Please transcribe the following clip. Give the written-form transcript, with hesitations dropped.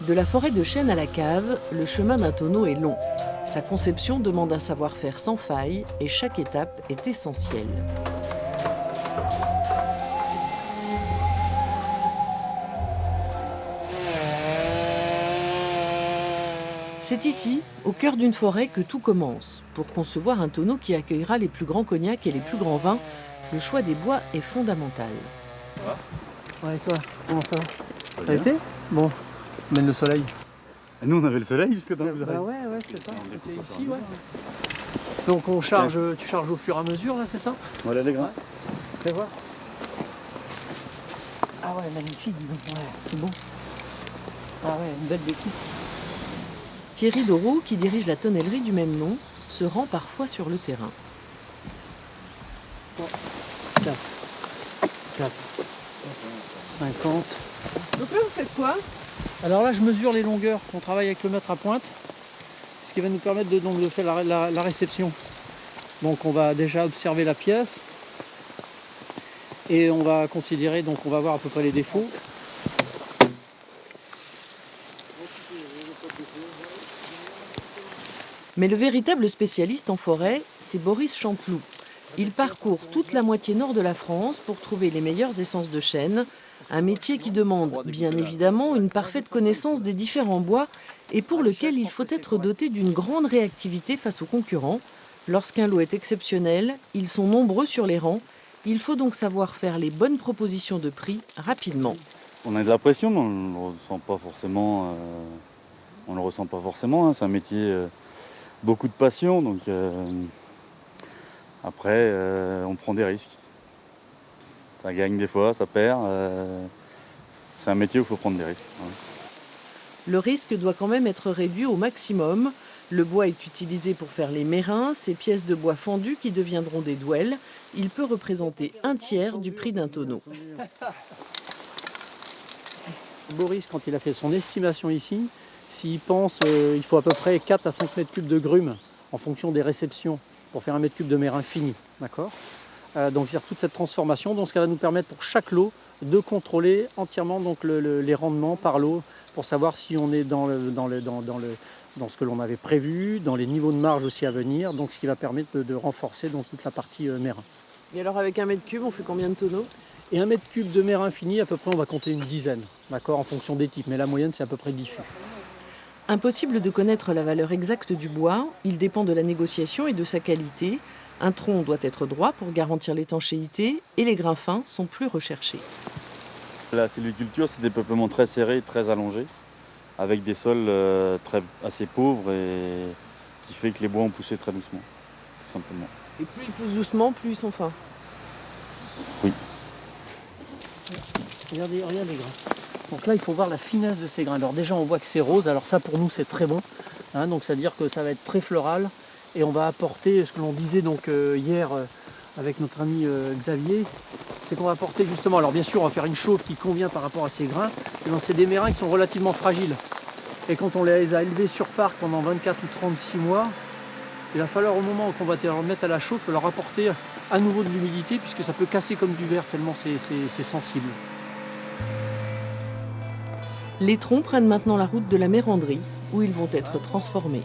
De la forêt de chêne à la cave, le chemin d'un tonneau est long. Sa conception demande un savoir-faire sans faille et chaque étape est essentielle. C'est ici, au cœur d'une forêt, que tout commence. Pour concevoir un tonneau qui accueillera les plus grands cognacs et les plus grands vins, le choix des bois est fondamental. Ouais, et toi, comment ça va? Ça a été? Bon, mène le soleil. Et nous on avait le soleil jusqu'à temps que vous Bah arriviez. ouais, c'est ça. C'était ici, ouais. Donc on charge, tu charges au fur et à mesure, là, c'est ça? Voilà les grains. Fais voir. Ah ouais, magnifique, dis donc. Ouais, c'est bon. Ah ouais, une belle découpe. Thierry Doreau, qui dirige la tonnellerie du même nom, se rend parfois sur le terrain. 4, 50. Donc là, vous faites quoi? Alors là, je mesure les longueurs. On travaille avec le mètre à pointe, ce qui va nous permettre de faire la réception. Donc on va déjà observer la pièce et on va considérer, donc on va voir à peu près les défauts. Mais le véritable spécialiste en forêt, c'est Boris Chanteloup. Il parcourt toute la moitié nord de la France pour trouver les meilleures essences de chêne, un métier qui demande bien évidemment une parfaite connaissance des différents bois et pour lequel il faut être doté d'une grande réactivité face aux concurrents. Lorsqu'un lot est exceptionnel, ils sont nombreux sur les rangs. Il faut donc savoir faire les bonnes propositions de prix rapidement. On a de la pression mais on ne le ressent pas forcément. Hein. C'est un métier, beaucoup de passion, donc après on prend des risques. Ça gagne des fois, ça perd. C'est un métier où il faut prendre des risques. Ouais. Le risque doit quand même être réduit au maximum. Le bois est utilisé pour faire les mérins, ces pièces de bois fendues qui deviendront des douelles. Il peut représenter un tiers du prix d'un tonneau. Boris, quand il a fait son estimation ici, s'il pense il faut à peu près 4 à 5 mètres cubes de grumes en fonction des réceptions pour faire un mètre cube de mérin fini. D'accord ? Donc c'est toute cette transformation, donc ce qui va nous permettre pour chaque lot de contrôler entièrement donc, les rendements par lot pour savoir si on est dans ce que l'on avait prévu, dans les niveaux de marge aussi à venir, donc ce qui va permettre de renforcer donc, toute la partie mérin. Et alors avec un mètre cube, on fait combien de tonneaux? Et un mètre cube de mérin fini, à peu près on va compter une dizaine, d'accord, en fonction des types, mais la moyenne c'est à peu près 10 fûts. Impossible de connaître la valeur exacte du bois, il dépend de la négociation et de sa qualité. Un tronc doit être droit pour garantir l'étanchéité et les grains fins sont plus recherchés. La sylviculture, c'est des peuplements très serrés, très allongés, avec des sols assez pauvres et qui fait que les bois ont poussé très doucement, tout simplement. Et plus ils poussent doucement, plus ils sont fins. Oui. Regardez les grains. Donc là, il faut voir la finesse de ces grains. Alors déjà, on voit que c'est rose. Alors ça, pour nous, c'est très bon. Hein, donc c'est-à-dire que ça va être très floral. Et on va apporter ce que l'on disait donc hier avec notre ami Xavier. C'est qu'on va apporter justement, alors bien sûr, on va faire une chauffe qui convient par rapport à ces grains. Et donc c'est des mérins qui sont relativement fragiles. Et quand on les a élevés sur parc pendant 24 ou 36 mois, il va falloir au moment où on va les mettre à la chauffe, leur apporter à nouveau de l'humidité puisque ça peut casser comme du verre tellement c'est sensible. Les troncs prennent maintenant la route de la méranderie où ils vont être transformés.